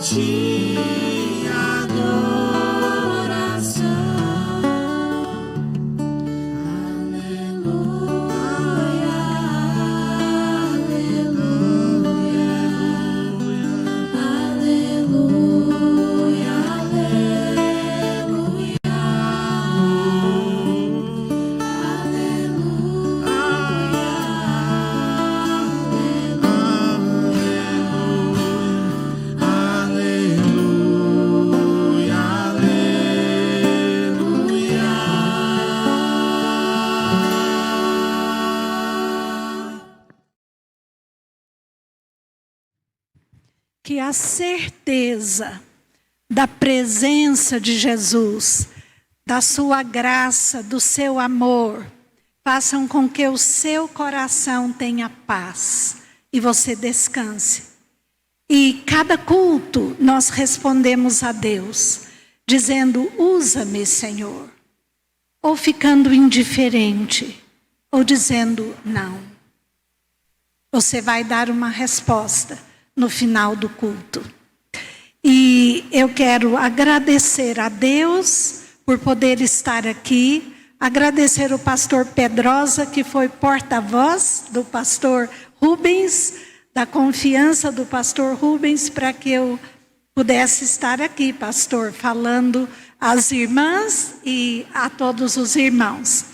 ti adoração. Aleluia, aleluia, aleluia, que a certeza da presença de Jesus, da sua graça, do seu amor, façam com que o seu coração tenha paz e você descanse. E cada culto nós respondemos a Deus, dizendo: usa-me, Senhor. Ou ficando indiferente, ou dizendo não. Você vai dar uma resposta no final do culto. E eu quero agradecer a Deus por poder estar aqui, agradecer o pastor Pedrosa, que foi porta-voz do pastor Rubens, da confiança do pastor Rubens, para que eu pudesse estar aqui, pastor, falando às irmãs e a todos os irmãos.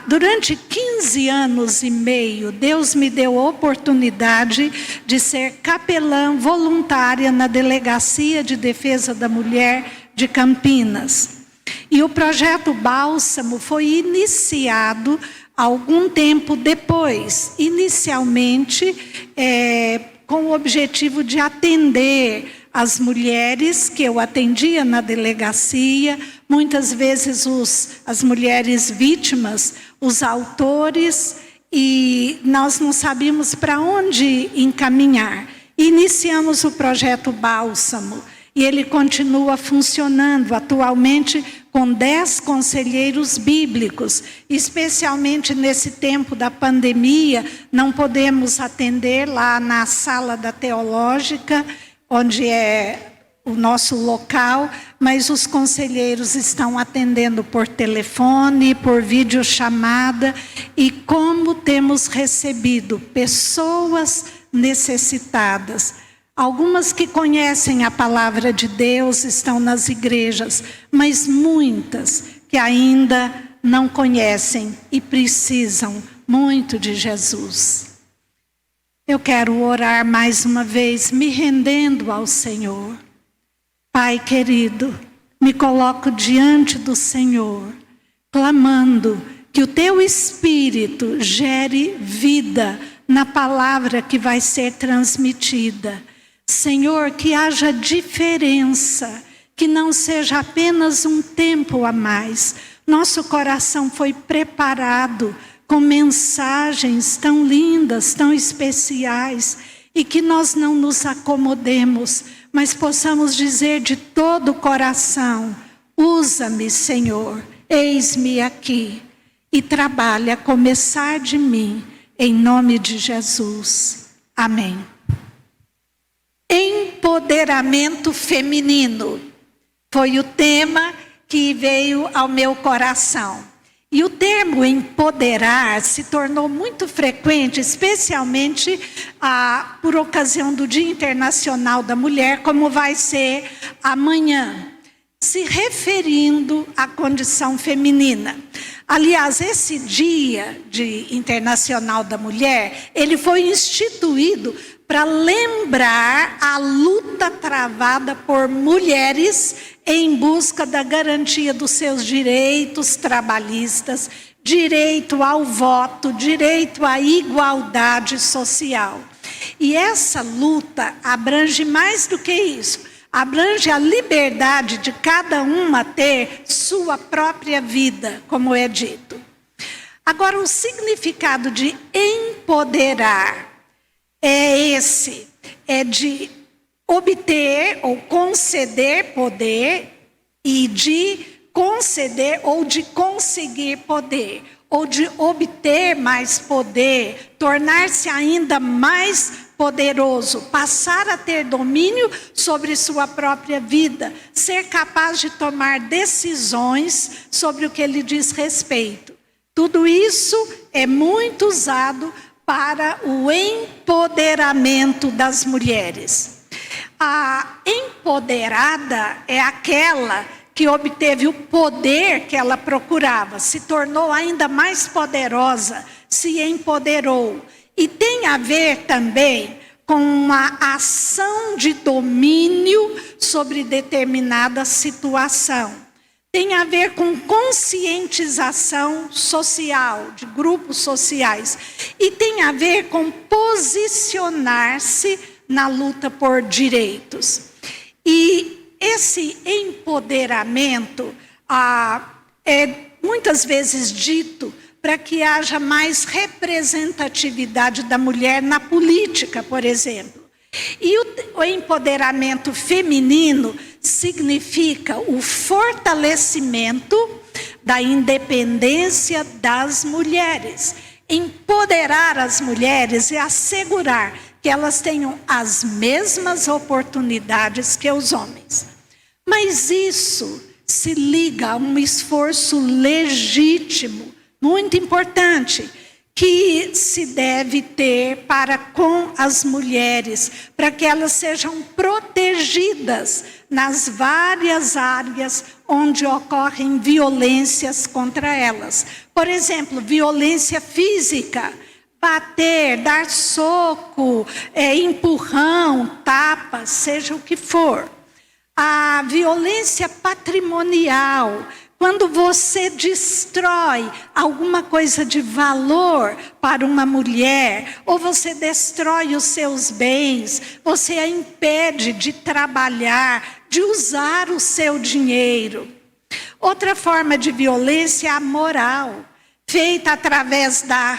Durante 15 anos e meio, Deus me deu a oportunidade de ser capelã voluntária na Delegacia de Defesa da Mulher de Campinas. E o projeto Bálsamo foi iniciado algum tempo depois, inicialmente com o objetivo de atender as mulheres que eu atendia na delegacia, muitas vezes as mulheres vítimas, os autores, e nós não sabíamos para onde encaminhar. Iniciamos o projeto Bálsamo, e ele continua funcionando atualmente com 10 conselheiros bíblicos, especialmente nesse tempo da pandemia. Não podemos atender lá na sala da teológica, onde é o nosso local, mas os conselheiros estão atendendo por telefone, por videochamada, e como temos recebido pessoas necessitadas. Algumas que conhecem a palavra de Deus estão nas igrejas, mas muitas que ainda não conhecem e precisam muito de Jesus. Eu quero orar mais uma vez, me rendendo ao Senhor. Pai querido, me coloco diante do Senhor, clamando que o Teu Espírito gere vida na palavra que vai ser transmitida. Senhor, que haja diferença, que não seja apenas um tempo a mais. Nosso coração foi preparado com mensagens tão lindas, tão especiais, e que nós não nos acomodemos, mas possamos dizer de todo o coração: usa-me, Senhor, eis-me aqui, e trabalha a começar de mim, em nome de Jesus. Amém. Empoderamento feminino foi o tema que veio ao meu coração. E o termo empoderar se tornou muito frequente, especialmente por ocasião do Dia Internacional da Mulher, como vai ser amanhã, se referindo à condição feminina. Aliás, esse Dia Internacional da Mulher, ele foi instituído para lembrar a luta travada por mulheres em busca da garantia dos seus direitos trabalhistas, direito ao voto, direito à igualdade social. E essa luta abrange mais do que isso, abrange a liberdade de cada uma ter sua própria vida, como é dito. Agora, o significado de empoderar é de obter ou conceder poder, e de conceder ou de conseguir poder, ou de obter mais poder, tornar-se ainda mais poderoso, passar a ter domínio sobre sua própria vida, ser capaz de tomar decisões sobre o que lhe diz respeito. Tudo isso é muito usado para o empoderamento das mulheres. A empoderada é aquela que obteve o poder que ela procurava, se tornou ainda mais poderosa, se empoderou. E tem a ver também com uma ação de domínio sobre determinada situação. Tem a ver com conscientização social, de grupos sociais. E tem a ver com posicionar-se na luta por direitos. E esse empoderamento é muitas vezes dito para que haja mais representatividade da mulher na política, por exemplo. E o empoderamento feminino significa o fortalecimento da independência das mulheres. Empoderar as mulheres é assegurar que elas tenham as mesmas oportunidades que os homens. Mas isso se liga a um esforço legítimo, muito importante, que se deve ter para com as mulheres, para que elas sejam protegidas nas várias áreas onde ocorrem violências contra elas. Por exemplo, violência física, bater, dar soco, empurrão, tapa, seja o que for. A violência patrimonial, quando você destrói alguma coisa de valor para uma mulher, ou você destrói os seus bens, você a impede de trabalhar, de usar o seu dinheiro. Outra forma de violência é a moral, feita através da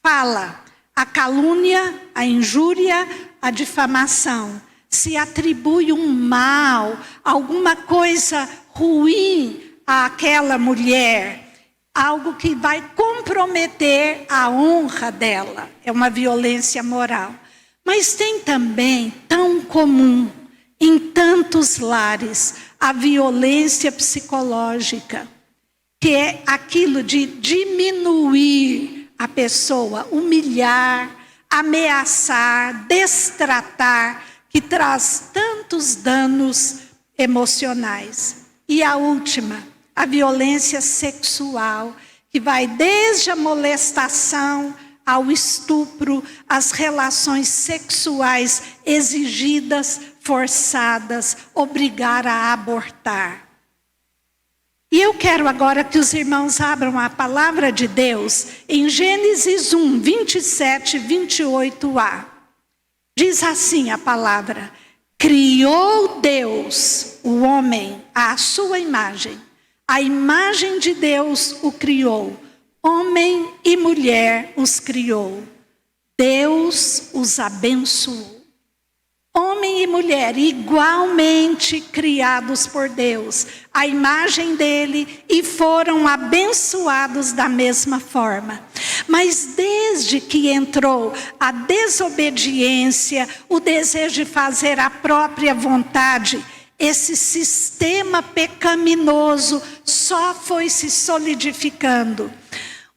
fala, a calúnia, a injúria, a difamação. Se atribui um mal, alguma coisa ruim àquela mulher, algo que vai comprometer a honra dela. É uma violência moral. Mas tem também, tão comum, em tantos lares, a violência psicológica, que é aquilo de diminuir a pessoa, humilhar, ameaçar, destratar, que traz tantos danos emocionais. E a última, a violência sexual, que vai desde a molestação ao estupro, as relações sexuais exigidas, forçadas, obrigar a abortar. E eu quero agora que os irmãos abram a palavra de Deus em Gênesis 1, 27, 28a. Diz assim a palavra: criou Deus o homem à sua imagem. A imagem de Deus o criou. Homem e mulher os criou. Deus os abençoou. Homem e mulher igualmente criados por Deus, a imagem dele, e foram abençoados da mesma forma. Mas desde que entrou a desobediência, o desejo de fazer a própria vontade, esse sistema pecaminoso só foi se solidificando.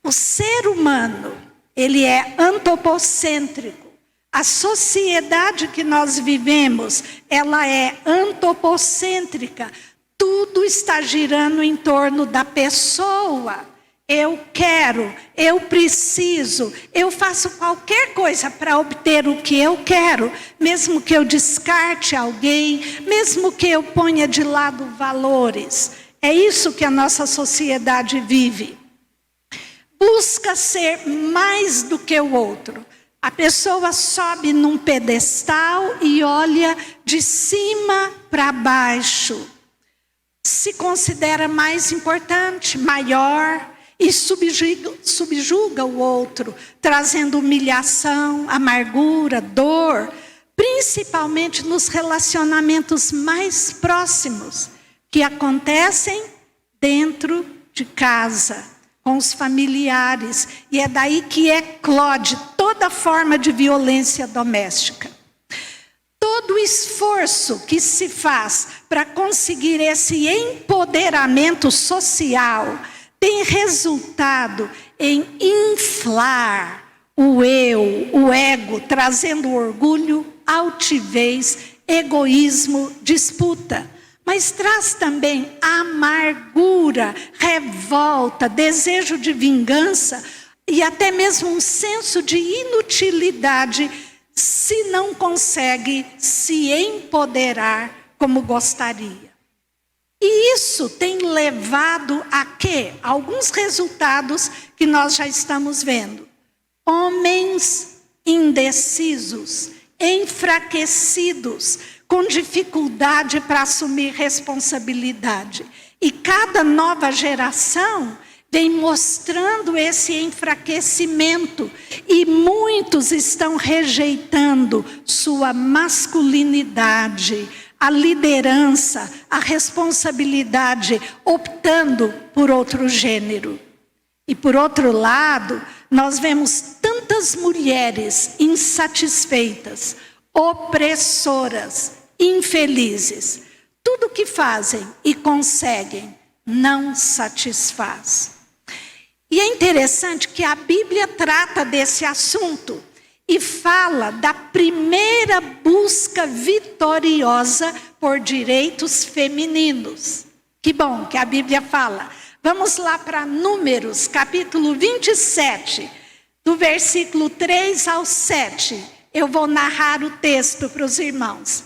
O ser humano, ele é antropocêntrico. A sociedade que nós vivemos, ela é antropocêntrica. Tudo está girando em torno da pessoa. Eu quero, eu preciso, eu faço qualquer coisa para obter o que eu quero, mesmo que eu descarte alguém, mesmo que eu ponha de lado valores. É isso que a nossa sociedade vive. Busca ser mais do que o outro. A pessoa sobe num pedestal e olha de cima para baixo. Se considera mais importante, maior, e subjuga o outro, trazendo humilhação, amargura, dor, principalmente nos relacionamentos mais próximos, que acontecem dentro de casa, com os familiares, e é daí que eclode toda forma de violência doméstica. Todo o esforço que se faz para conseguir esse empoderamento social tem resultado em inflar o eu, o ego, trazendo orgulho, altivez, egoísmo, disputa. Mas traz também amargura, revolta, desejo de vingança e até mesmo um senso de inutilidade se não consegue se empoderar como gostaria. E isso tem levado a quê? Alguns resultados que nós já estamos vendo. Homens indecisos, enfraquecidos, com dificuldade para assumir responsabilidade. E cada nova geração vem mostrando esse enfraquecimento. E muitos estão rejeitando sua masculinidade, a liderança, a responsabilidade, optando por outro gênero. E por outro lado, nós vemos tantas mulheres insatisfeitas, opressoras, infelizes. Tudo que fazem e conseguem não satisfaz. E é interessante que a Bíblia trata desse assunto e fala da primeira busca vitoriosa por direitos femininos. Que bom que a Bíblia fala. Vamos lá para Números, capítulo 27, do versículo 3 ao 7. Eu vou narrar o texto para os irmãos.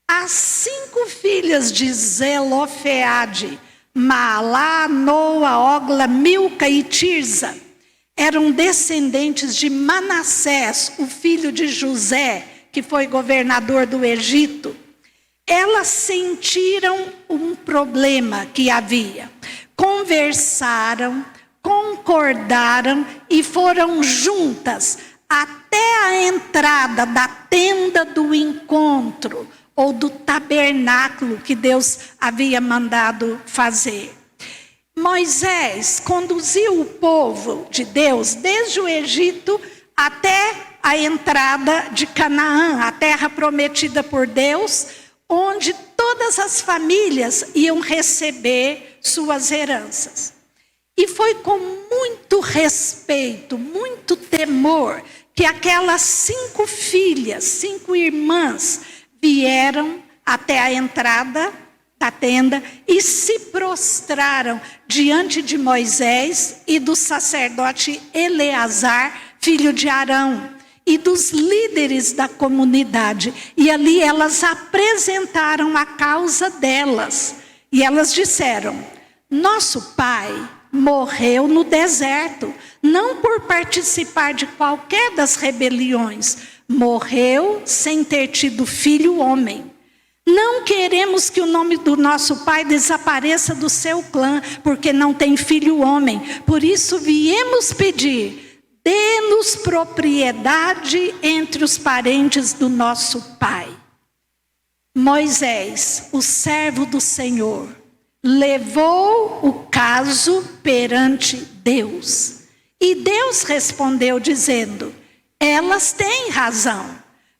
As 5 filhas de Zelofeade, Maalá, Noa, Ogla, Milca e Tirza, eram descendentes de Manassés, o filho de José, que foi governador do Egito. Elas sentiram um problema que havia. Conversaram, concordaram e foram juntas até a entrada da tenda do encontro, ou do tabernáculo que Deus havia mandado fazer. Moisés conduziu o povo de Deus desde o Egito até a entrada de Canaã, a terra prometida por Deus, onde todas as famílias iam receber suas heranças. E foi com muito respeito, muito temor, que aquelas 5 filhas, 5 irmãs, vieram até a entrada da tenda e se prostraram diante de Moisés e do sacerdote Eleazar, filho de Arão, e dos líderes da comunidade. E ali elas apresentaram a causa delas. E elas disseram: nosso pai morreu no deserto, não por participar de qualquer das rebeliões, morreu sem ter tido filho homem. Não queremos que o nome do nosso pai desapareça do seu clã, porque não tem filho homem. Por isso viemos pedir: dê-nos propriedade entre os parentes do nosso pai. Moisés, o servo do Senhor, levou o caso perante Deus. E Deus respondeu dizendo: elas têm razão,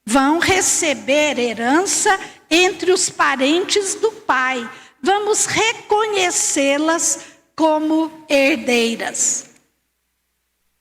vão receber herança entre os parentes do pai. Vamos reconhecê-las como herdeiras.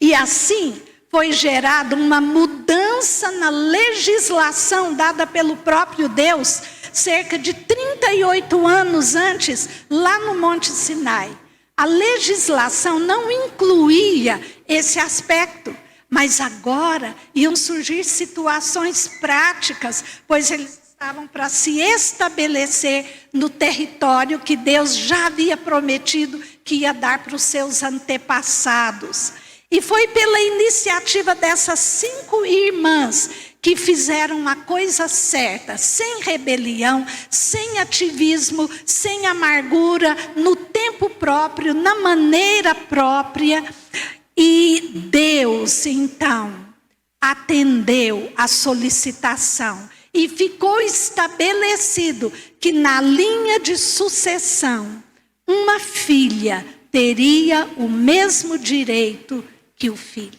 E assim foi gerada uma mudança na legislação dada pelo próprio Deus, cerca de 38 anos antes, lá no Monte Sinai. A legislação não incluía esse aspecto, mas agora iam surgir situações práticas, pois eles estavam para se estabelecer no território que Deus já havia prometido que ia dar para os seus antepassados. E foi pela iniciativa dessas 5 irmãs que fizeram a coisa certa, sem rebelião, sem ativismo, sem amargura, no tempo próprio, na maneira própria. E Deus, então, atendeu a solicitação. E ficou estabelecido que na linha de sucessão, uma filha teria o mesmo direito que o filho.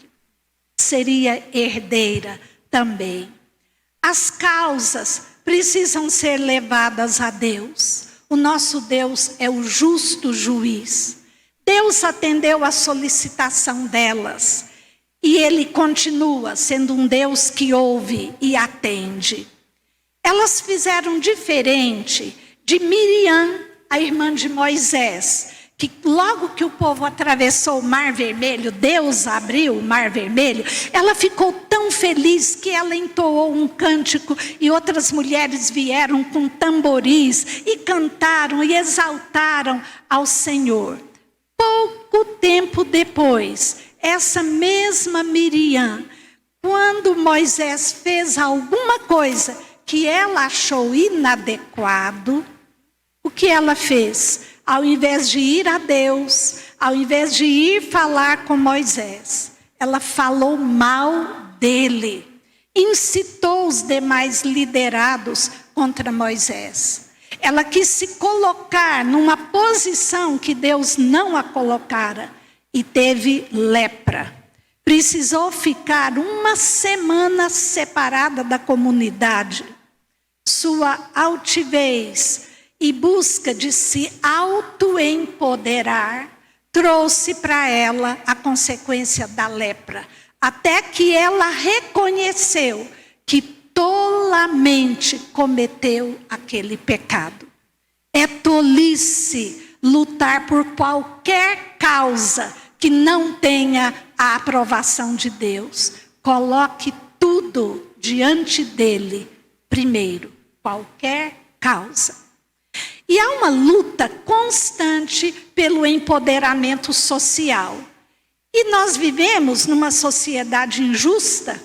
Seria herdeira também. As causas precisam ser levadas a Deus. O nosso Deus é o justo juiz. Deus atendeu a solicitação delas. E Ele continua sendo um Deus que ouve e atende. Elas fizeram diferente de Miriam, a irmã de Moisés, que logo que o povo atravessou o Mar Vermelho, Deus abriu o Mar Vermelho, ela ficou tão feliz que ela entoou um cântico e outras mulheres vieram com tamboris e cantaram e exaltaram ao Senhor. Pouco tempo depois, essa mesma Miriam, quando Moisés fez alguma coisa que ela achou inadequado, o que ela fez? Ao invés de ir a Deus, ao invés de ir falar com Moisés, ela falou mal dele, incitou os demais liderados contra Moisés. Ela quis se colocar numa posição que Deus não a colocara e teve lepra. Precisou ficar uma semana separada da comunidade. Sua altivez e busca de se autoempoderar trouxe para ela a consequência da lepra. Até que ela reconheceu que tolamente cometeu aquele pecado. É tolice lutar por qualquer causa que não tenha a aprovação de Deus. Coloque tudo diante dele primeiro, qualquer causa. E há uma luta constante pelo empoderamento social. E nós vivemos numa sociedade injusta,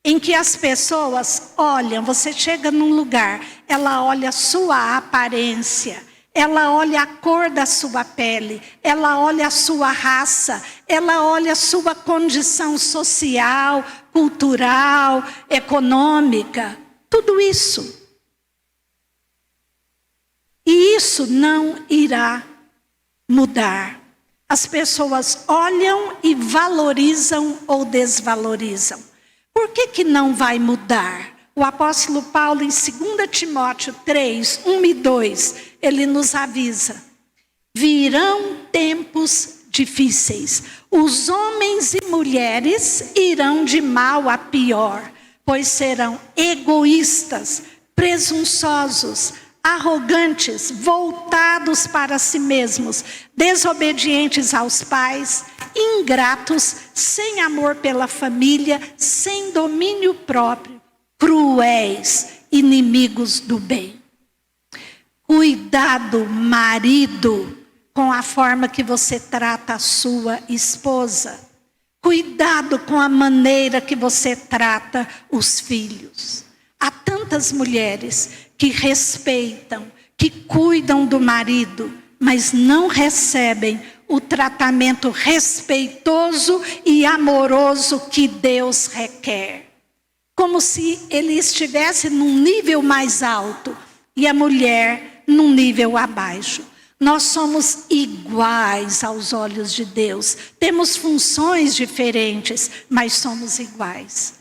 em que as pessoas olham, você chega num lugar, ela olha a sua aparência, ela olha a cor da sua pele, ela olha a sua raça, ela olha a sua condição social, cultural, econômica, tudo isso. E isso não irá mudar. As pessoas olham e valorizam ou desvalorizam. Por que não vai mudar? O apóstolo Paulo, em 2 Timóteo 3, 1 e 2, ele nos avisa. Virão tempos difíceis. Os homens e mulheres irão de mal a pior, pois serão egoístas, presunçosos, arrogantes, voltados para si mesmos, desobedientes aos pais, ingratos, sem amor pela família, sem domínio próprio, cruéis, inimigos do bem. Cuidado, marido, com a forma que você trata a sua esposa. Cuidado com a maneira que você trata os filhos. Há tantas mulheres que respeitam, que cuidam do marido, mas não recebem o tratamento respeitoso e amoroso que Deus requer. Como se ele estivesse num nível mais alto e a mulher num nível abaixo. Nós somos iguais aos olhos de Deus. Temos funções diferentes, mas somos iguais.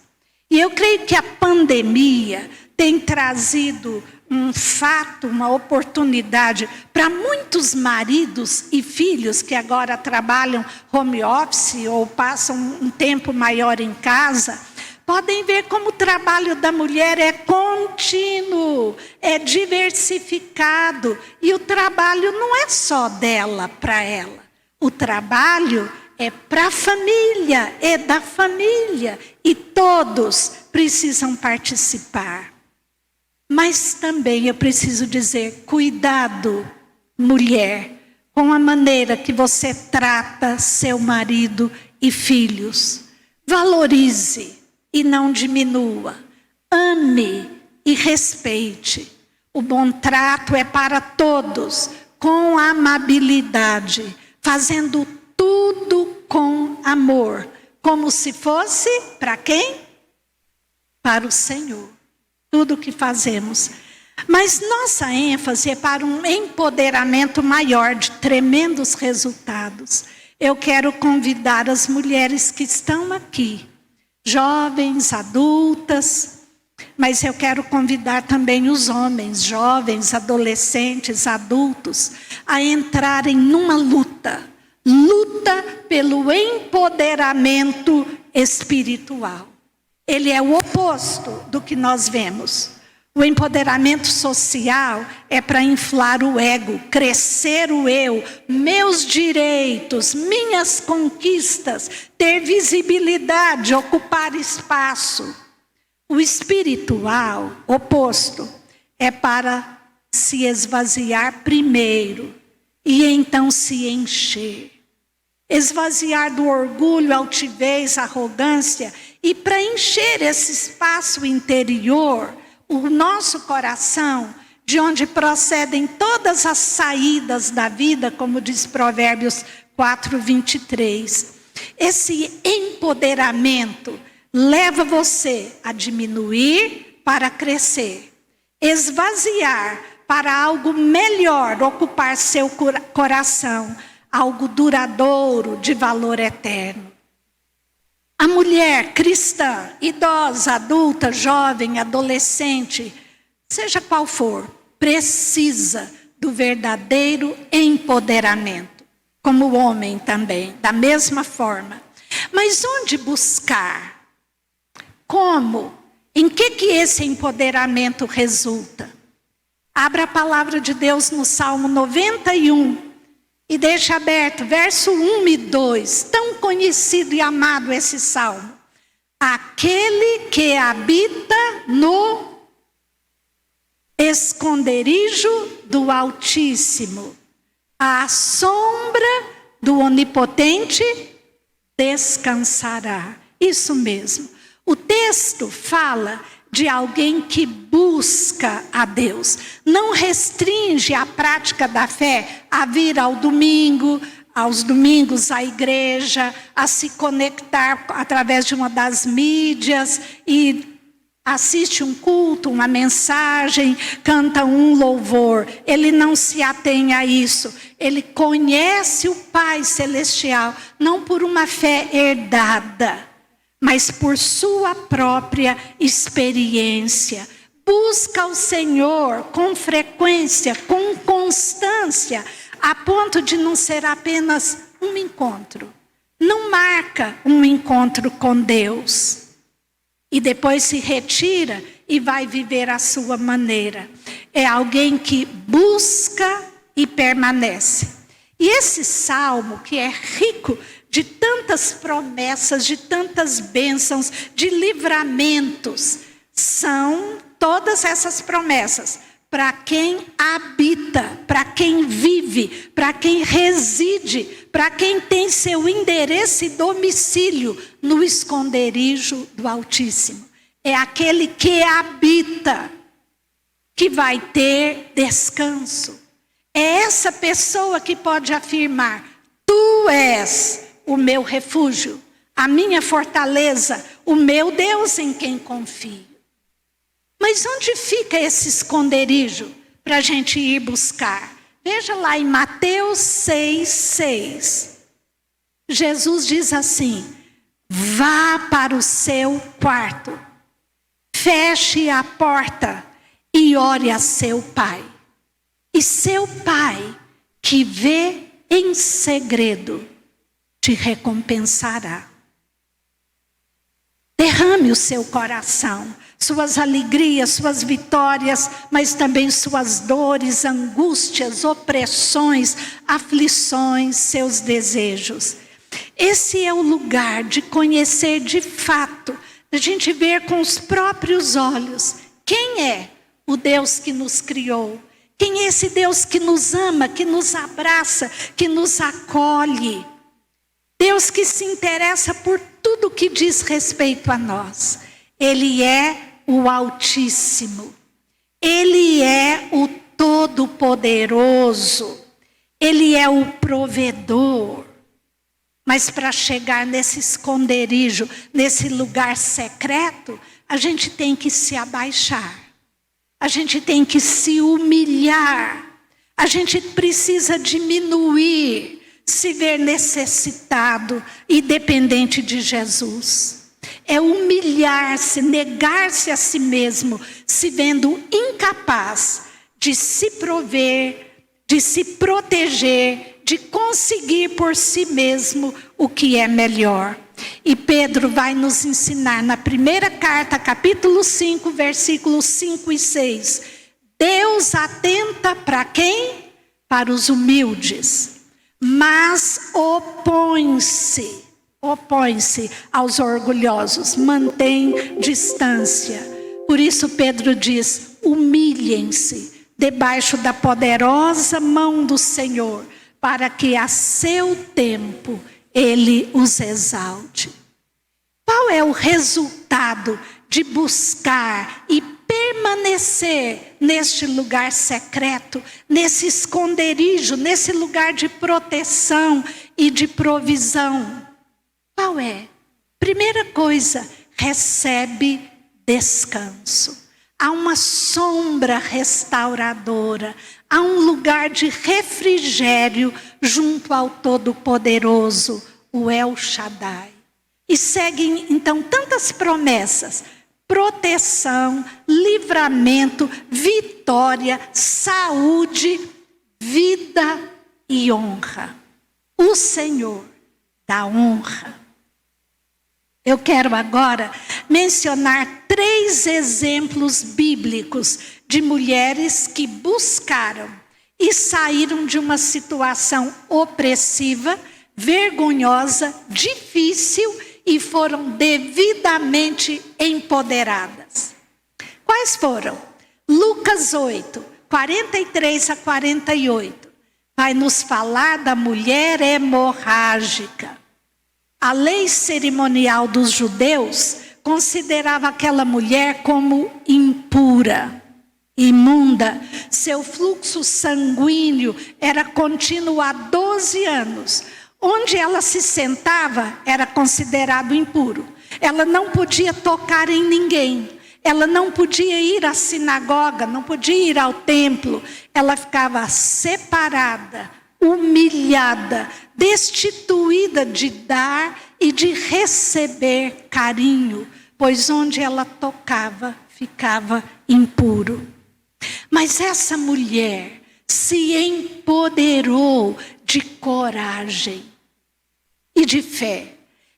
E eu creio que a pandemia tem trazido um fato, uma oportunidade para muitos maridos e filhos que agora trabalham home office ou passam um tempo maior em casa. Podem ver como o trabalho da mulher é contínuo, é diversificado. E o trabalho não é só dela para ela. O trabalho é para a família, é da família. E todos precisam participar. Mas também eu preciso dizer, cuidado, mulher, com a maneira que você trata seu marido e filhos. Valorize e não diminua. Ame e respeite. O bom trato é para todos, com amabilidade, fazendo tudo com amor, como se fosse para quem? Para o Senhor. Tudo que fazemos. Mas nossa ênfase é para um empoderamento maior de tremendos resultados. Eu quero convidar as mulheres que estão aqui, jovens, adultas, mas eu quero convidar também os homens, jovens, adolescentes, adultos, a entrarem numa luta pelo empoderamento espiritual. Ele é o oposto do que nós vemos. O empoderamento social é para inflar o ego, crescer o eu, meus direitos, minhas conquistas, ter visibilidade, ocupar espaço. O espiritual, oposto, é para se esvaziar primeiro e então se encher. Esvaziar do orgulho, altivez, arrogância e para encher esse espaço interior, o nosso coração, de onde procedem todas as saídas da vida, como diz Provérbios 4:23. Esse empoderamento leva você a diminuir para crescer, esvaziar para algo melhor, ocupar seu coração, algo duradouro, de valor eterno. A mulher cristã, idosa, adulta, jovem, adolescente, seja qual for, precisa do verdadeiro empoderamento. Como o homem também, da mesma forma. Mas onde buscar? Como? Em que esse empoderamento resulta? Abra a palavra de Deus no Salmo 91. E deixa aberto, verso 1 e 2, tão conhecido e amado esse salmo. Aquele que habita no esconderijo do Altíssimo, à sombra do Onipotente descansará. Isso mesmo. O texto fala de alguém que busca a Deus. Não restringe a prática da fé a vir ao domingo, aos domingos à igreja, a se conectar através de uma das mídias e assiste um culto, uma mensagem, canta um louvor. Ele não se atém a isso. Ele conhece o Pai Celestial, não por uma fé herdada, mas por sua própria experiência. Busca o Senhor com frequência, com constância, a ponto de não ser apenas um encontro. Não marca um encontro com Deus. E depois se retira e vai viver a sua maneira. É alguém que busca e permanece. E esse salmo, que é rico de tantas promessas, de tantas bênçãos, de livramentos, são todas essas promessas para quem habita, para quem vive, para quem reside, para quem tem seu endereço e domicílio no esconderijo do Altíssimo. É aquele que habita, que vai ter descanso. É essa pessoa que pode afirmar: tu és o meu refúgio, a minha fortaleza, o meu Deus em quem confio. Mas onde fica esse esconderijo para a gente ir buscar? Veja lá em Mateus 6:6. Jesus diz assim: vá para o seu quarto, feche a porta e ore a seu pai. E seu pai, que vê em segredo, te recompensará. Derrame o seu coração, suas alegrias, suas vitórias, mas também suas dores, angústias, opressões, aflições, seus desejos. Esse é o lugar de conhecer de fato, de a gente ver com os próprios olhos quem é o Deus que nos criou. Quem é esse Deus que nos ama, que nos abraça, que nos acolhe? Deus que se interessa por tudo que diz respeito a nós. Ele é o Altíssimo. Ele é o Todo-Poderoso. Ele é o provedor. Mas para chegar nesse esconderijo, nesse lugar secreto, a gente tem que se abaixar. A gente tem que se humilhar. A gente precisa diminuir, se ver necessitado e dependente de Jesus. É humilhar-se, negar-se a si mesmo, se vendo incapaz de se prover, de se proteger, de conseguir por si mesmo o que é melhor. E Pedro vai nos ensinar na primeira carta, capítulo 5, versículos 5 e 6. Deus atenta para quem? Para os humildes, mas opõe-se aos orgulhosos, mantém distância. Por isso Pedro diz, humilhem-se debaixo da poderosa mão do Senhor, para que a seu tempo Ele os exalte. Qual é o resultado de buscar e permanecer neste lugar secreto, nesse esconderijo, nesse lugar de proteção e de provisão? Qual é? Primeira coisa, recebe descanso. Há uma sombra restauradora, há um lugar de refrigério junto ao Todo-Poderoso, o El Shaddai. E seguem então tantas promessas: proteção, livramento, vitória, saúde, vida e honra. O Senhor dá honra. Eu quero agora mencionar 3 exemplos bíblicos de mulheres que buscaram e saíram de uma situação opressiva, vergonhosa, difícil e foram devidamente empoderadas. Quais foram? Lucas 8, 43 a 48. Vai nos falar da mulher hemorrágica. A lei cerimonial dos judeus considerava aquela mulher como impura, imunda. Seu fluxo sanguíneo era contínuo há 12 anos. Onde ela se sentava era considerado impuro. Ela não podia tocar em ninguém. Ela não podia ir à sinagoga, não podia ir ao templo. Ela ficava separada, humilhada, destituída de dar e de receber carinho, pois onde ela tocava ficava impuro. Mas essa mulher se empoderou de coragem e de fé.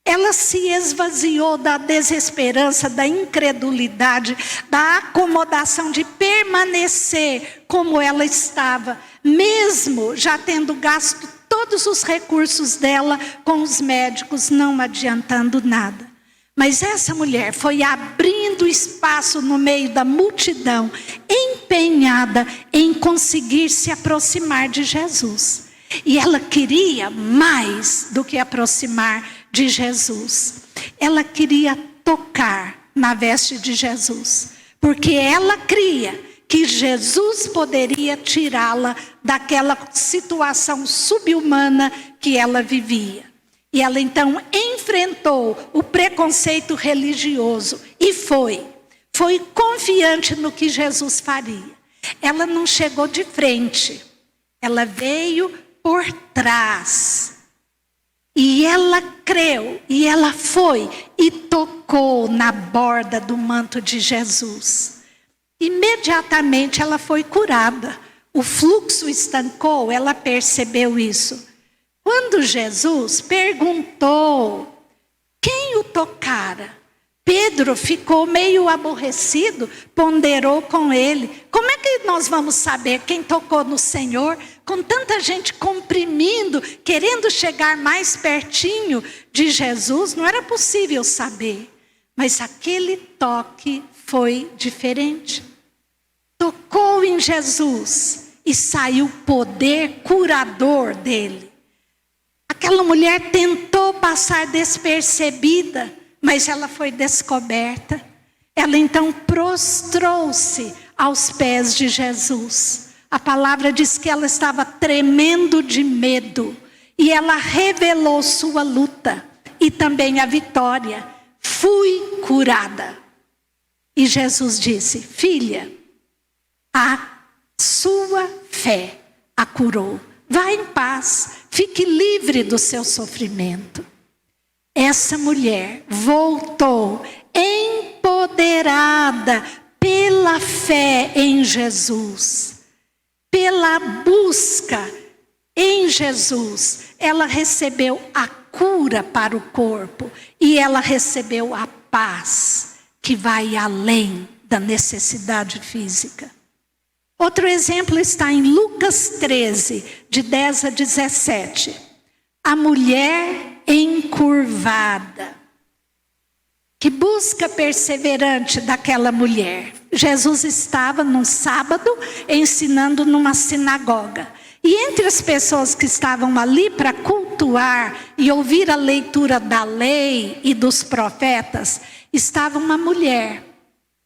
Ela se esvaziou da desesperança, da incredulidade, da acomodação de permanecer como ela estava, mesmo já tendo gasto todos os recursos dela com os médicos, não adiantando nada. Mas essa mulher foi abrindo espaço no meio da multidão, empenhada em conseguir se aproximar de Jesus. E ela queria mais do que aproximar de Jesus. Ela queria tocar na veste de Jesus, porque ela cria que Jesus poderia tirá-la daquela situação subhumana que ela vivia. E ela então enfrentou o preconceito religioso e foi confiante no que Jesus faria. Ela não chegou de frente, ela veio por trás. E ela creu, e ela foi e tocou na borda do manto de Jesus. Imediatamente ela foi curada. O fluxo estancou, ela percebeu isso. Quando Jesus perguntou quem o tocara, Pedro ficou meio aborrecido, ponderou com ele. Como é que nós vamos saber quem tocou no Senhor? Com tanta gente comprimindo, querendo chegar mais pertinho de Jesus, não era possível saber. Mas aquele toque foi diferente. Tocou em Jesus e saiu o poder curador dele. Aquela mulher tentou passar despercebida, mas ela foi descoberta. Ela então prostrou-se aos pés de Jesus. A palavra diz que ela estava tremendo de medo. E ela revelou sua luta e também a vitória. Fui curada. E Jesus disse: filha, A sua fé a curou. Vá em paz, fique livre do seu sofrimento. Essa mulher voltou empoderada pela fé em Jesus, pela busca em Jesus. Ela recebeu a cura para o corpo e ela recebeu a paz que vai além da necessidade física. Outro exemplo está em Lucas 13, de 10 a 17. A mulher encurvada. Que busca perseverante daquela mulher. Jesus estava num sábado ensinando numa sinagoga. E entre as pessoas que estavam ali para cultuar e ouvir a leitura da lei e dos profetas, estava uma mulher,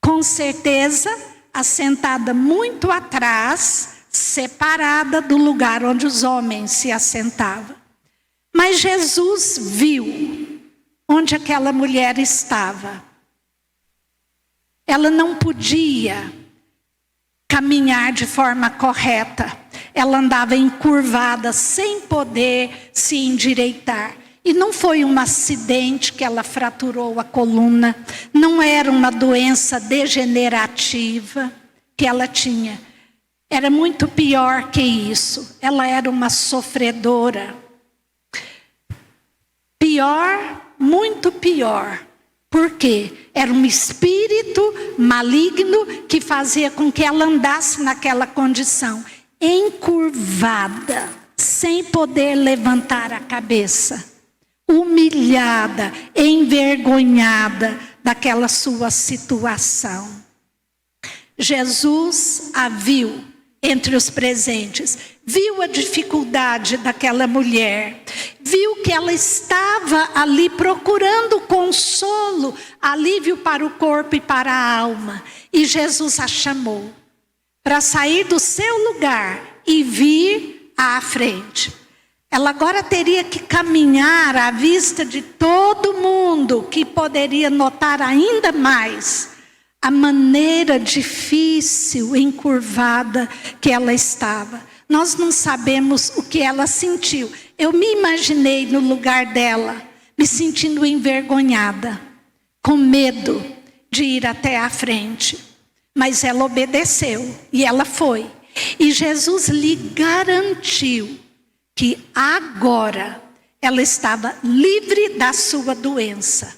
com certeza, assentada muito atrás, separada do lugar onde os homens se assentavam. Mas Jesus viu onde aquela mulher estava. Ela não podia caminhar de forma correta. Ela andava encurvada, sem poder se endireitar. E não foi um acidente que ela fraturou a coluna. Não era uma doença degenerativa que ela tinha. Era muito pior que isso. Ela era uma sofredora. Pior, muito pior. Por quê? Era um espírito maligno que fazia com que ela andasse naquela condição. Encurvada, sem poder levantar a cabeça. Humilhada, envergonhada daquela sua situação. Jesus a viu entre os presentes, viu a dificuldade daquela mulher, viu que ela estava ali procurando consolo, alívio para o corpo e para a alma. E Jesus a chamou para sair do seu lugar e vir à frente. Ela agora teria que caminhar à vista de todo mundo, que poderia notar ainda mais a maneira difícil, encurvada que ela estava. Nós não sabemos o que ela sentiu. Eu me imaginei no lugar dela, me sentindo envergonhada, com medo de ir até a frente. Mas ela obedeceu e ela foi. E Jesus lhe garantiu que agora ela estava livre da sua doença.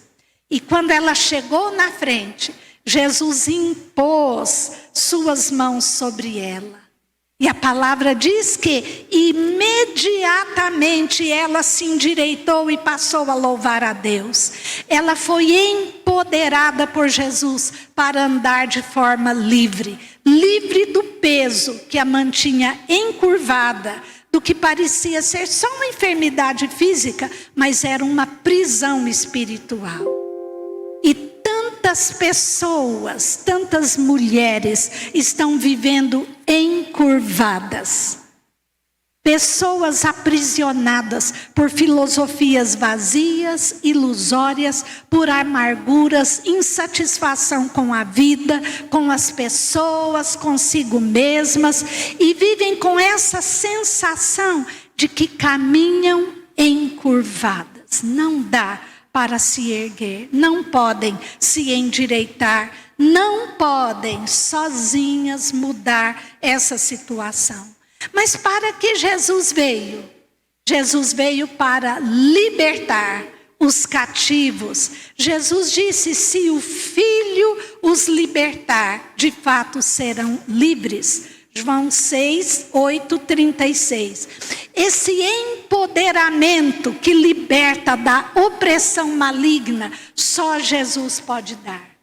E quando ela chegou na frente, Jesus impôs suas mãos sobre ela. E a palavra diz que imediatamente ela se endireitou e passou a louvar a Deus. Ela foi empoderada por Jesus para andar de forma livre. Livre do peso que a mantinha encurvada, do que parecia ser só uma enfermidade física, mas era uma prisão espiritual. E tantas pessoas, tantas mulheres estão vivendo encurvadas. Pessoas aprisionadas por filosofias vazias, ilusórias, por amarguras, insatisfação com a vida, com as pessoas, consigo mesmas, e vivem com essa sensação de que caminham encurvadas. Não dá para se erguer, não podem se endireitar, não podem sozinhas mudar essa situação. Mas para que Jesus veio? Jesus veio para libertar os cativos. Jesus disse: se o Filho os libertar, de fato serão livres. João 6, 8, 36. Esse empoderamento que liberta da opressão maligna, só Jesus pode dar.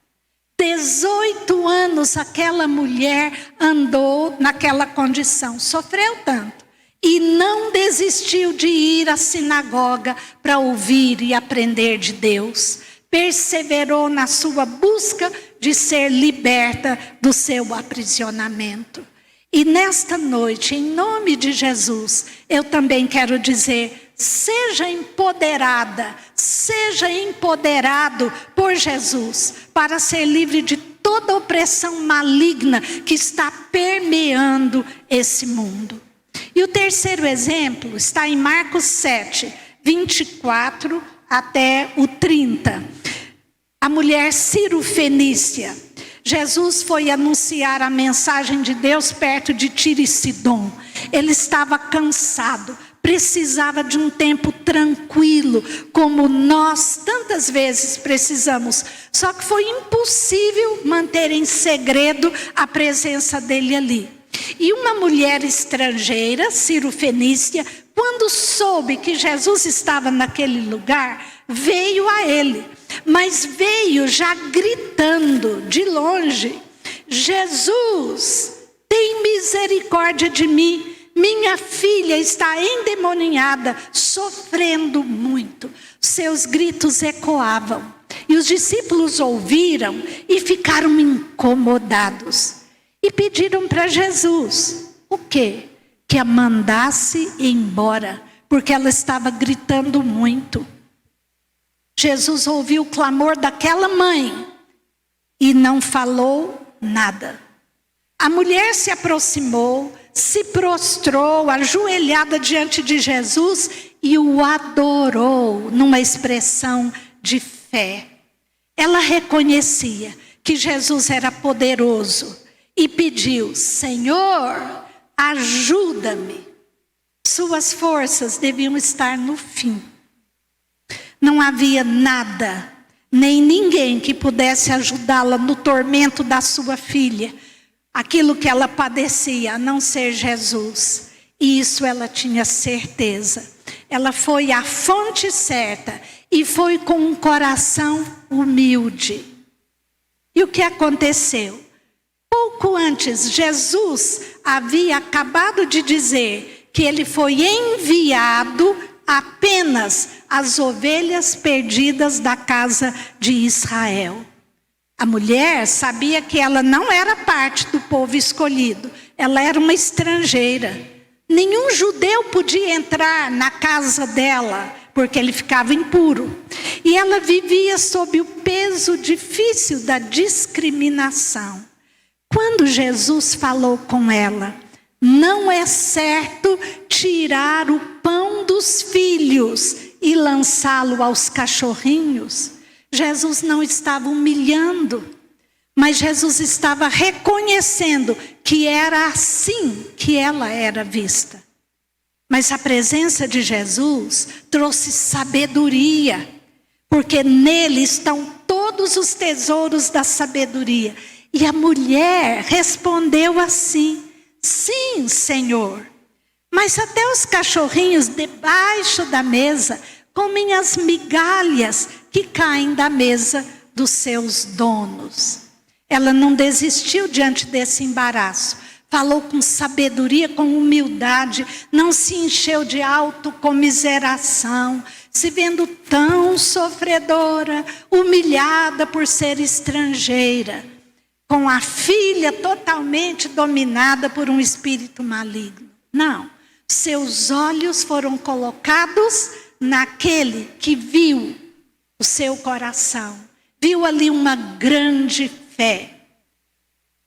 18 anos aquela mulher andou naquela condição, sofreu tanto. E não desistiu de ir à sinagoga para ouvir e aprender de Deus. Perseverou na sua busca de ser liberta do seu aprisionamento. E nesta noite, em nome de Jesus, eu também quero dizer: seja empoderada, seja empoderado por Jesus, para ser livre de toda opressão maligna que está permeando esse mundo. E o terceiro exemplo está em Marcos 7, 24 até o 30. A mulher Ciro-fenícia. Jesus foi anunciar a mensagem de Deus perto de Tiro e Sidom. Ele estava cansado, precisava de um tempo tranquilo, como nós tantas vezes precisamos. Só que foi impossível manter em segredo a presença dele ali. E uma mulher estrangeira, Ciro-fenícia, quando soube que Jesus estava naquele lugar, veio a ele. Mas veio já gritando de longe: Jesus, tem misericórdia de mim. Minha filha está endemoniada, sofrendo muito. Seus gritos ecoavam. E os discípulos ouviram e ficaram incomodados. E pediram para Jesus, o quê? Que a mandasse embora, porque ela estava gritando muito. Jesus ouviu o clamor daquela mãe e não falou nada. A mulher se aproximou, se prostrou, ajoelhada diante de Jesus e o adorou numa expressão de fé. Ela reconhecia que Jesus era poderoso e pediu: Senhor, ajuda-me. Suas forças deviam estar no fim. Não havia nada, nem ninguém que pudesse ajudá-la no tormento da sua filha, aquilo que ela padecia, a não ser Jesus. E isso ela tinha certeza. Ela foi à fonte certa e foi com um coração humilde. E o que aconteceu? Pouco antes, Jesus havia acabado de dizer que ele foi enviado apenas às ovelhas perdidas da casa de Israel. A mulher sabia que ela não era parte do povo escolhido. Ela era uma estrangeira. Nenhum judeu podia entrar na casa dela, porque ele ficava impuro. E ela vivia sob o peso difícil da discriminação. Quando Jesus falou com ela: não é certo tirar o pão dos filhos e lançá-lo aos cachorrinhos. Jesus não estava humilhando, mas Jesus estava reconhecendo que era assim que ela era vista. Mas a presença de Jesus trouxe sabedoria, porque nele estão todos os tesouros da sabedoria. E a mulher respondeu assim: sim, Senhor, mas até os cachorrinhos debaixo da mesa comem as migalhas que caem da mesa dos seus donos. Ela não desistiu diante desse embaraço. Falou com sabedoria, com humildade, não se encheu de autocomiseração, se vendo tão sofredora, humilhada por ser estrangeira, com a filha totalmente dominada por um espírito maligno. Não, seus olhos foram colocados naquele que viu o seu coração, viu ali uma grande fé.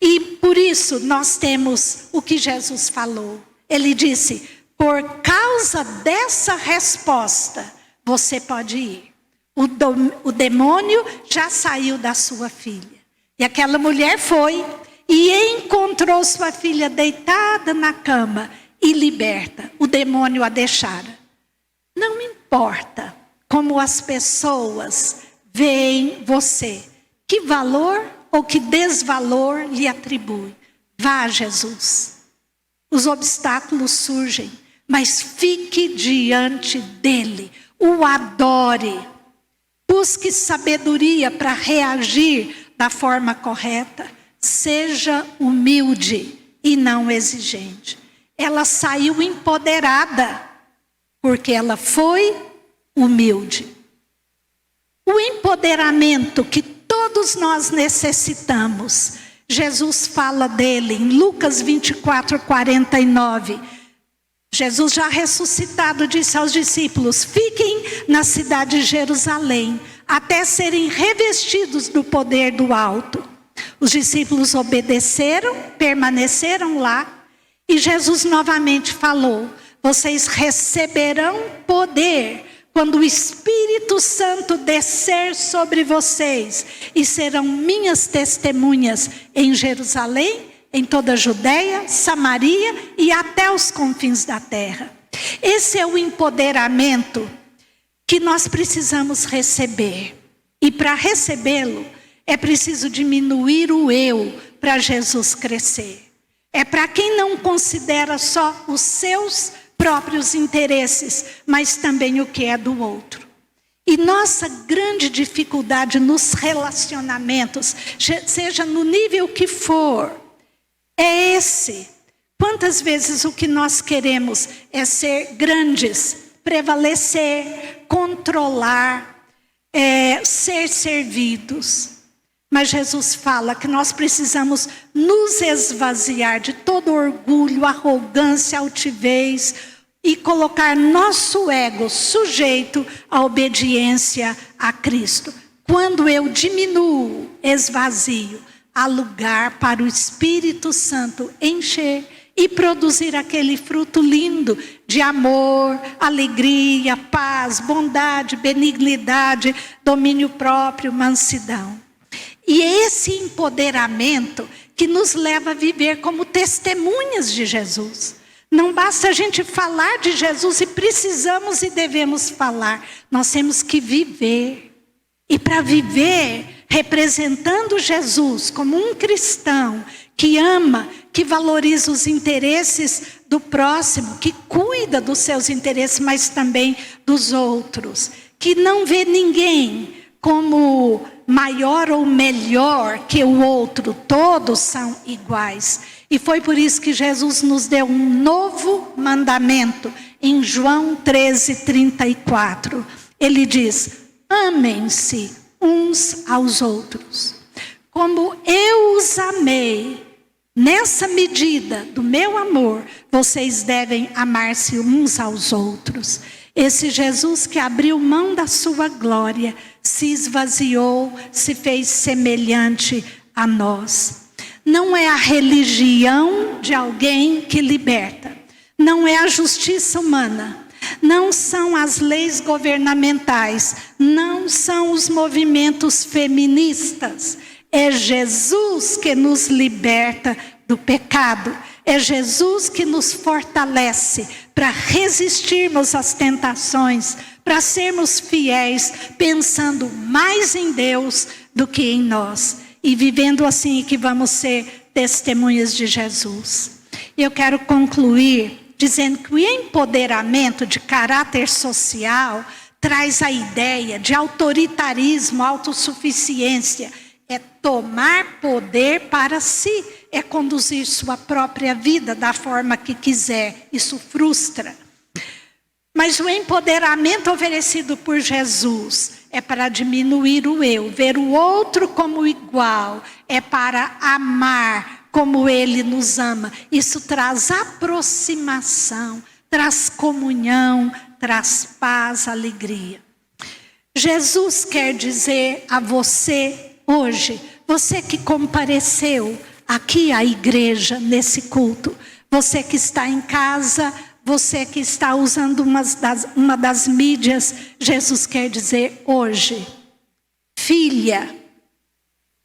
E por isso nós temos o que Jesus falou. Ele disse: por causa dessa resposta, você pode ir. O demônio já saiu da sua filha. E aquela mulher foi e encontrou sua filha deitada na cama e liberta. O demônio a deixara. Não importa como as pessoas veem você, que valor ou que desvalor lhe atribui. Vá a Jesus. Os obstáculos surgem, mas fique diante dele. O adore. Busque sabedoria para reagir da forma correta. Seja humilde e não exigente. Ela saiu empoderada, porque ela foi humilde. O empoderamento que todos nós necessitamos, Jesus fala dele em Lucas 24, 49. Jesus já ressuscitado disse aos discípulos: fiquem na cidade de Jerusalém, até serem revestidos do poder do alto. Os discípulos obedeceram, permaneceram lá, e Jesus novamente falou: vocês receberão poder quando o Espírito Santo descer sobre vocês, e serão minhas testemunhas em Jerusalém, em toda a Judeia, Samaria e até os confins da terra. Esse é o empoderamento que nós precisamos receber. E para recebê-lo, é preciso diminuir o eu para Jesus crescer. É para quem não considera só os seus próprios interesses, mas também o que é do outro. E nossa grande dificuldade nos relacionamentos, seja no nível que for, é esse. Quantas vezes o que nós queremos é ser grandes, prevalecer, controlar, ser servidos. Mas Jesus fala que nós precisamos nos esvaziar de todo orgulho, arrogância, altivez e colocar nosso ego sujeito à obediência a Cristo. Quando eu diminuo, esvazio, há lugar para o Espírito Santo encher e produzir aquele fruto lindo de amor, alegria, paz, bondade, benignidade, domínio próprio, mansidão. E é esse empoderamento que nos leva a viver como testemunhas de Jesus. Não basta a gente falar de Jesus, e precisamos e devemos falar. Nós temos que viver. E para viver representando Jesus como um cristão que ama, que valoriza os interesses do próximo, que cuida dos seus interesses, mas também dos outros, que não vê ninguém como maior ou melhor que o outro, todos são iguais. E foi por isso que Jesus nos deu um novo mandamento em João 13:34. Ele diz: amem-se uns aos outros. Como eu os amei, nessa medida do meu amor, vocês devem amar-se uns aos outros. Esse Jesus que abriu mão da sua glória, se esvaziou, se fez semelhante a nós. Não é a religião de alguém que liberta. Não é a justiça humana. Não são as leis governamentais. Não são os movimentos feministas. É Jesus que nos liberta do pecado. É Jesus que nos fortalece para resistirmos às tentações, para sermos fiéis, pensando mais em Deus do que em nós. E vivendo assim que vamos ser testemunhas de Jesus. Eu quero concluir dizendo que o empoderamento de caráter social traz a ideia de autoritarismo, autossuficiência. É tomar poder para si, é conduzir sua própria vida da forma que quiser. Isso frustra. Mas o empoderamento oferecido por Jesus é para diminuir o eu, ver o outro como igual, é para amar como Ele nos ama. Isso traz aproximação, traz comunhão, traz paz, alegria. Jesus quer dizer a você hoje, você que compareceu aqui à igreja nesse culto, você que está em casa, você que está usando uma das mídias, Jesus quer dizer hoje: filha,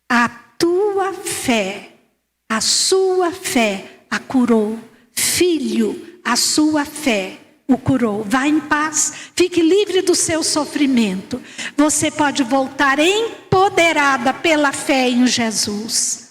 a tua fé, a sua fé a curou. Filho, a sua fé o curou. Vá em paz, fique livre do seu sofrimento. Você pode voltar empoderada pela fé em Jesus.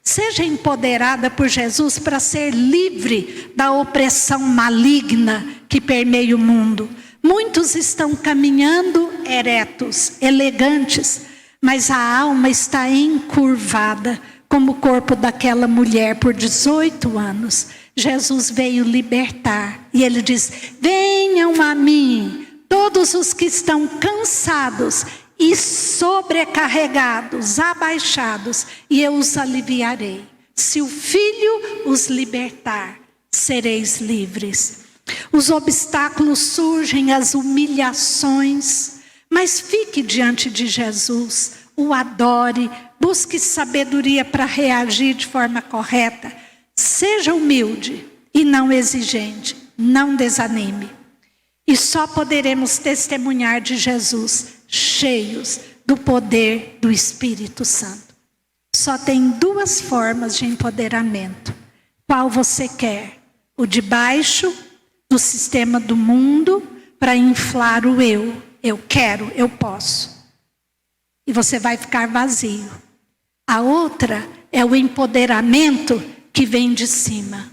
Seja empoderada por Jesus para ser livre da opressão maligna que permeia o mundo. Muitos estão caminhando eretos, elegantes, mas a alma está encurvada, como o corpo daquela mulher por 18 anos. Jesus veio libertar. E Ele diz: venham a mim, todos os que estão cansados e sobrecarregados, abaixados, e eu os aliviarei. Se o Filho os libertar, sereis livres. Os obstáculos surgem, as humilhações, mas fique diante de Jesus, o adore, Busque sabedoria para reagir de forma correta. Seja humilde e não exigente. Não desanime. E só poderemos testemunhar de Jesus cheios do poder do Espírito Santo. Só tem duas formas de empoderamento. Qual você quer? O de baixo, do sistema do mundo, para inflar o eu. Eu quero, eu posso. E você vai ficar vazio. A outra é o empoderamento que vem de cima,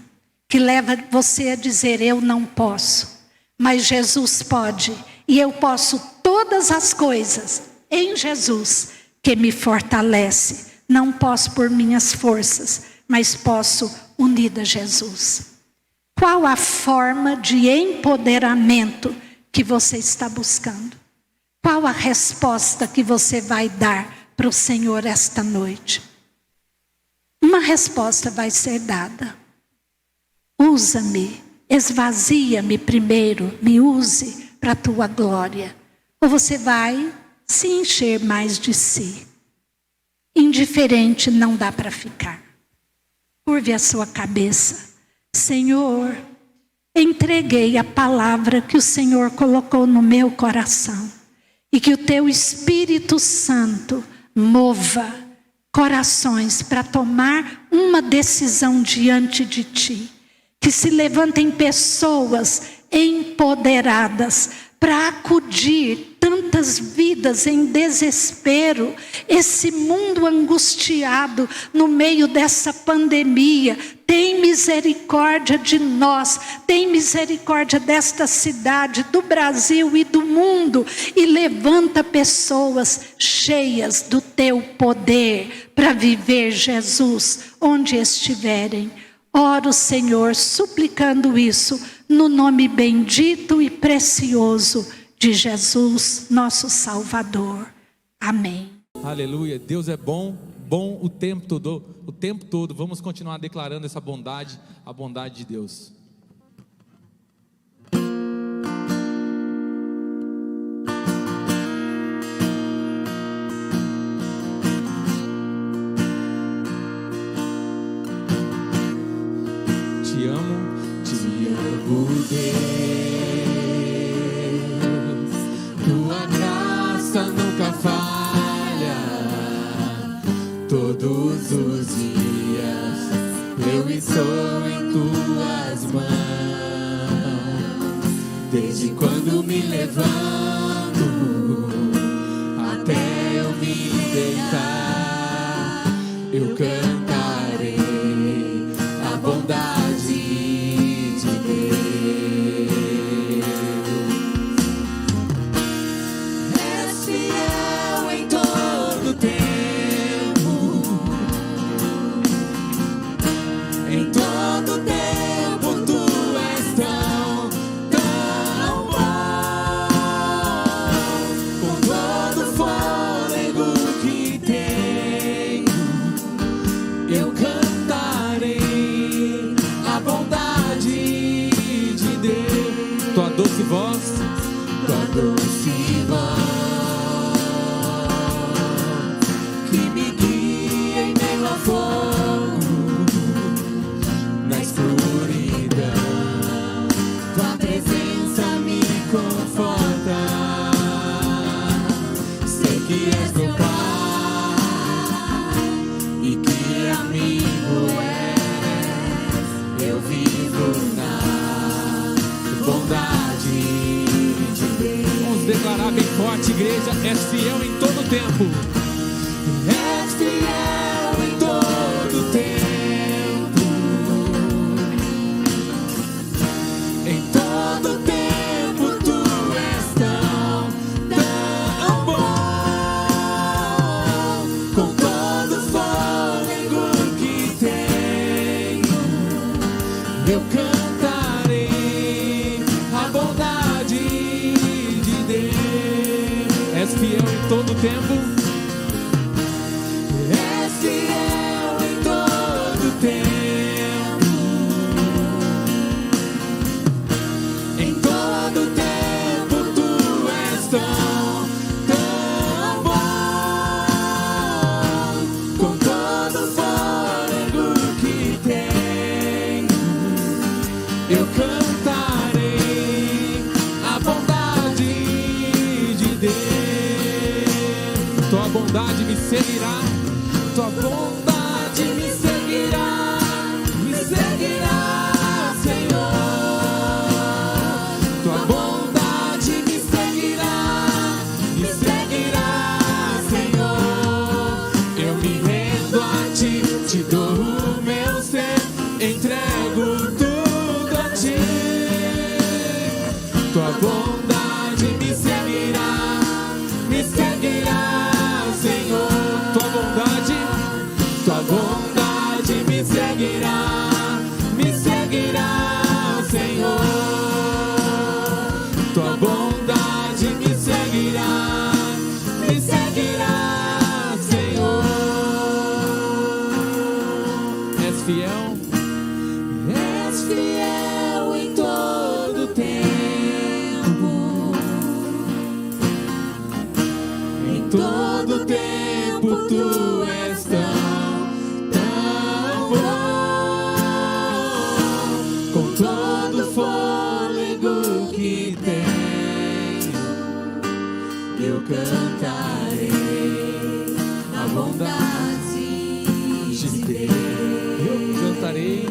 que leva você a dizer: eu não posso, mas Jesus pode, e eu posso todas as coisas em Jesus que me fortalece. Não posso por minhas forças, mas posso unida a Jesus. Qual a forma de empoderamento que você está buscando? Qual a resposta que você vai dar para o Senhor esta noite? Uma resposta vai ser dada. Usa-me, esvazia-me primeiro, me use para a tua glória. Ou você vai se encher mais de si. Indiferente não dá para ficar. Curve a sua cabeça. Senhor, entreguei a palavra que o Senhor colocou no meu coração. E que o teu Espírito Santo mova corações para tomar uma decisão diante de ti. Que se levantem pessoas empoderadas para acudir tantas vidas em desespero, esse mundo angustiado no meio dessa pandemia. Tem misericórdia de nós, tem misericórdia desta cidade, do Brasil e do mundo, e levanta pessoas cheias do teu poder para viver Jesus onde estiverem. Oro, Senhor, suplicando isso no nome bendito e precioso de Jesus, nosso Salvador. Amém. Aleluia. Deus é bom o tempo todo. O tempo todo. Vamos continuar declarando essa bondade, a bondade de Deus. Te amo, Deus. Tua graça nunca falha. Todos os dias eu estou em tuas mãos. Desde quando me levanto até eu me deitar, eu cantarei a bondade de Deus. És fiel em todo tempo, em todo tempo tu és tão bom. Com todo o fôlego que tenho, eu cantarei a bondade de Deus. Tua doce voz, tua doce voz, que me guia em meio ao fogo, na escuridão. Tua presença me conforta. Sei que és meu Pai e que amigo és. Eu vivo na bondade de Deus. Vamos declarar bem forte, igreja. És fiel em todo tempo. És fiel em todo tempo. Em todo tempo tu és tão bom. Com todo o fôlego que tenho, eu cantarei a bondade de Deus. És fiel em todo tempo. És fiel em todo tempo. Em todo tempo tu és tão bom. eu cantarei a bondade de Deus. Tua bondade me seguirá, tua bondade me seguirá, Senhor. Tua bondade me seguirá, Senhor. Eu me rendo a ti, te dou o meu ser, entrego tudo a ti. Tua bondade me seguirá, Senhor. Tua bondade me seguirá, Senhor. Tua bondade me seguirá, Senhor. És fiel em todo tempo. Em todo tempo tu és tão bom. Com todo fôlego que tenho, eu cantarei a bondade de Deus. Eu cantarei.